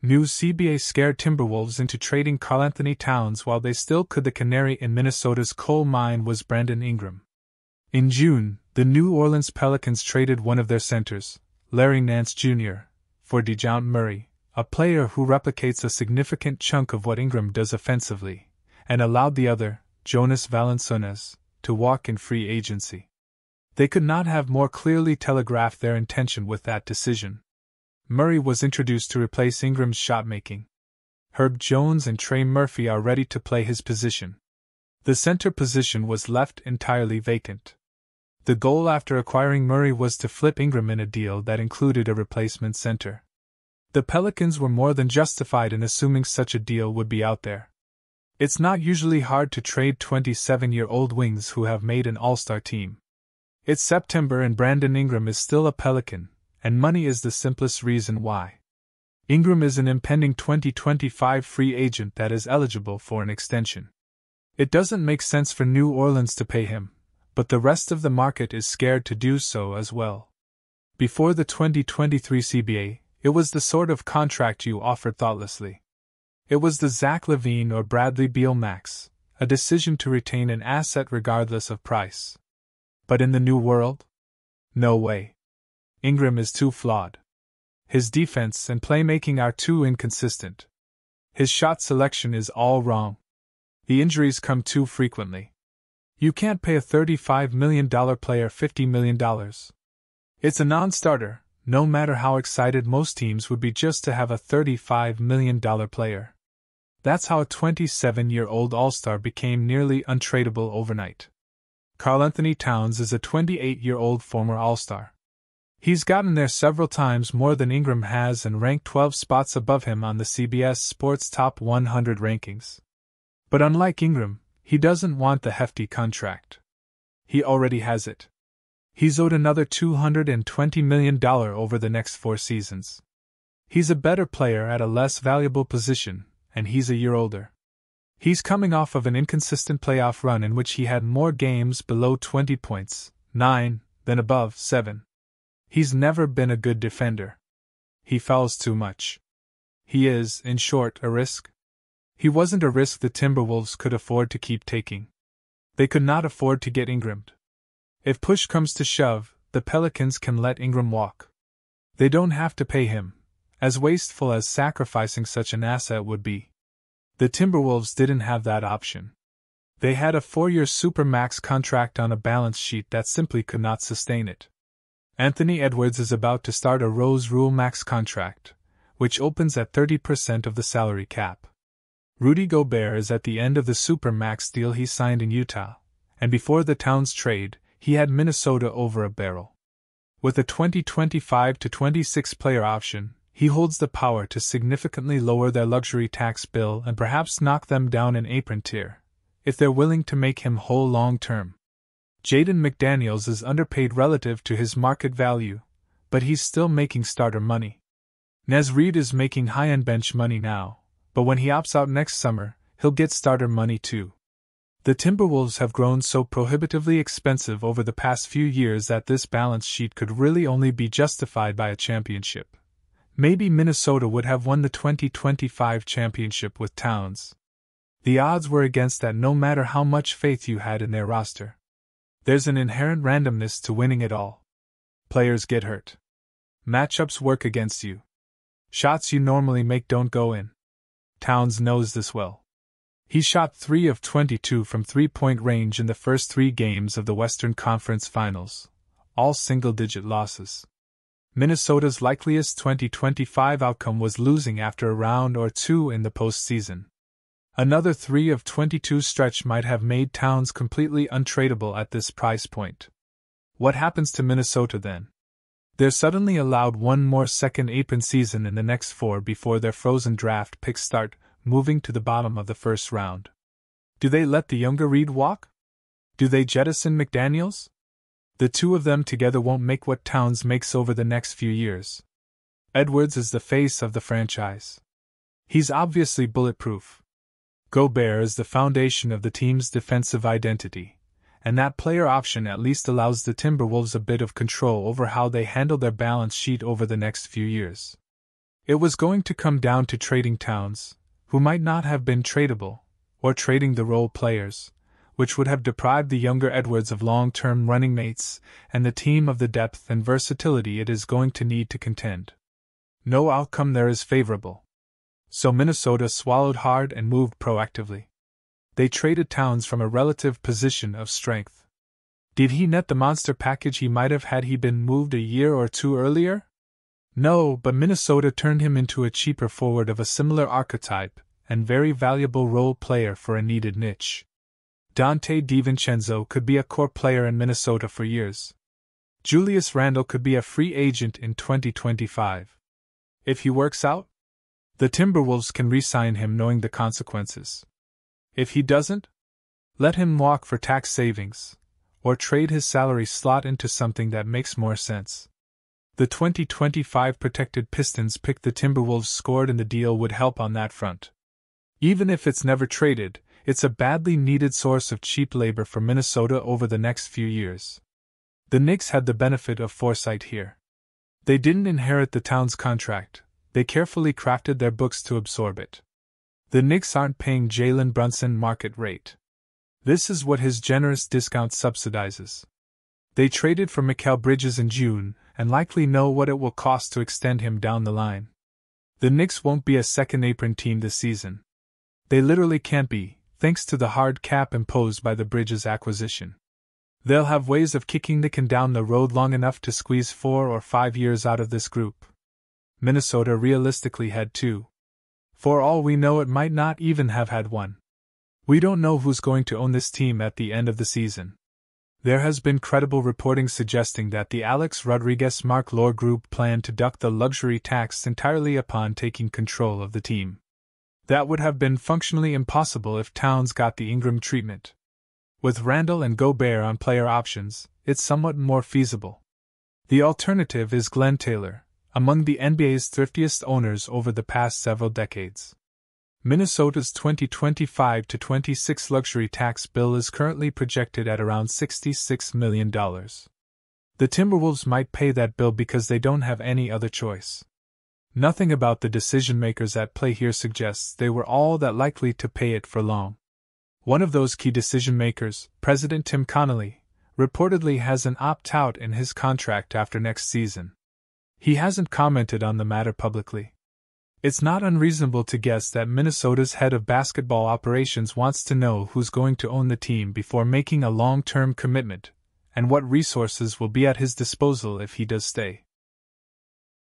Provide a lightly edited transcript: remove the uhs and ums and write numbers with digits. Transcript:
New CBA scared Timberwolves into trading Karl-Anthony Towns while they still could. The canary in Minnesota's coal mine was Brandon Ingram. In June, the New Orleans Pelicans traded one of their centers, Larry Nance Jr., for Dejounte Murray, a player who replicates a significant chunk of what Ingram does offensively, and allowed the other, Jonas Valanciunas, to walk in free agency. They could not have more clearly telegraphed their intention with that decision. Murray was introduced to replace Ingram's shot-making. Jones and Trey Murphy are ready to play his position. The center position was left entirely vacant. The goal after acquiring Murray was to flip Ingram in a deal that included a replacement center. The Pelicans were more than justified in assuming such a deal would be out there. It's not usually hard to trade 27-year-old wings who have made an all-star team. It's September and Brandon Ingram is still a Pelican, and money is the simplest reason why. Ingram is an impending 2025 free agent that is eligible for an extension. It doesn't make sense for New Orleans to pay him, but the rest of the market is scared to do so as well. Before the 2023 CBA, it was the sort of contract you offered thoughtlessly. It was the Zach LaVine or Bradley Beal max, a decision to retain an asset regardless of price. But in the new world? No way. Ingram is too flawed. His defense and playmaking are too inconsistent. His shot selection is all wrong. The injuries come too frequently. You can't pay a $35 million player $50 million. It's a non-starter, no matter how excited most teams would be just to have a $35 million player. That's how a 27-year-old all-star became nearly untradeable overnight. Karl-Anthony Towns is a 28-year-old former all-star. He's gotten there several times more than Ingram has and ranked 12 spots above him on the CBS Sports Top 100 rankings. But unlike Ingram, he doesn't want the hefty contract. He already has it. He's owed another $220 million over the next 4 seasons. He's a better player at a less valuable position, and he's a year older. He's coming off of an inconsistent playoff run in which he had more games below 20 points, 9, than above 7. He's never been a good defender. He fouls too much. He is, in short, a risk. He wasn't a risk the Timberwolves could afford to keep taking. They could not afford to get Ingram. If push comes to shove, the Pelicans can let Ingram walk. They don't have to pay him, as wasteful as sacrificing such an asset would be. The Timberwolves didn't have that option. They had a 4-year supermax contract on a balance sheet that simply could not sustain it. Anthony Edwards is about to start a Rose Rule max contract, which opens at 30% of the salary cap. Rudy Gobert is at the end of the supermax deal he signed in Utah, and before the Towns trade, he had Minnesota over a barrel. With a 2025-26 player option, he holds the power to significantly lower their luxury tax bill and perhaps knock them down an apron tier, if they're willing to make him whole long-term. Jaden McDaniels is underpaid relative to his market value, but he's still making starter money. Naz Reid is making high-end bench money now, but when he opts out next summer, he'll get starter money too. The Timberwolves have grown so prohibitively expensive over the past few years that this balance sheet could really only be justified by a championship. Maybe Minnesota would have won the 2025 championship with Towns. The odds were against that no matter how much faith you had in their roster. There's an inherent randomness to winning it all. Players get hurt. Matchups work against you. Shots you normally make don't go in. Towns knows this well. He shot 3 of 22 from three-point range in the first 3 games of the Western Conference Finals, all single-digit losses. Minnesota's likeliest 2025 outcome was losing after a round or 2 in the postseason. Another 3 of 22 stretch might have made Towns completely untradeable at this price point. What happens to Minnesota then? They're suddenly allowed one more second apron season in the next 4 before their frozen draft picks start, moving to the bottom of the first round. Do they let the younger Reid walk? Do they jettison McDaniels? The two of them together won't make what Towns makes over the next few years. Edwards is the face of the franchise. He's obviously bulletproof. Gobert is the foundation of the team's defensive identity, and that player option at least allows the Timberwolves a bit of control over how they handle their balance sheet over the next few years. It was going to come down to trading Towns, who might not have been tradable, or trading the role players, which would have deprived the younger Edwards of long-term running mates and the team of the depth and versatility it is going to need to contend. No outcome there is favorable. So Minnesota swallowed hard and moved proactively. They traded Towns from a relative position of strength. Did he net the monster package he might have had he been moved a year or two earlier? No, but Minnesota turned him into a cheaper forward of a similar archetype and very valuable role player for a needed niche. Donte DiVincenzo could be a core player in Minnesota for years. Julius Randle could be a free agent in 2025. If he works out, the Timberwolves can re-sign him knowing the consequences. If he doesn't, let him walk for tax savings, or trade his salary slot into something that makes more sense. The 2025 protected Pistons pick the Timberwolves scored in the deal would help on that front. Even if it's never traded, it's a badly needed source of cheap labor for Minnesota over the next few years. The Knicks had the benefit of foresight here. They didn't inherit the Towns contract, they carefully crafted their books to absorb it. The Knicks aren't paying Jalen Brunson market rate. This is what his generous discount subsidizes. They traded for Mikal Bridges in June, and likely know what it will cost to extend him down the line. The Knicks won't be a second apron team this season. They literally can't be, thanks to the hard cap imposed by the Bridges acquisition. They'll have ways of kicking the can down the road long enough to squeeze 4 or 5 years out of this group. Minnesota realistically had 2. For all we know, it might not even have had 1. We don't know who's going to own this team at the end of the season. There has been credible reporting suggesting that the Alex Rodriguez-Mark Lore group planned to duck the luxury tax entirely upon taking control of the team. That would have been functionally impossible if Towns got the Ingram treatment. With Randle and Gobert on player options, it's somewhat more feasible. The alternative is Glenn Taylor, among the NBA's thriftiest owners over the past several decades. Minnesota's 2025-26 luxury tax bill is currently projected at around $66 million. The Timberwolves might pay that bill because they don't have any other choice. Nothing about the decision-makers at play here suggests they were all that likely to pay it for long. One of those key decision-makers, President Tim Connolly, reportedly has an opt-out in his contract after next season. He hasn't commented on the matter publicly. It's not unreasonable to guess that Minnesota's head of basketball operations wants to know who's going to own the team before making a long-term commitment, and what resources will be at his disposal if he does stay.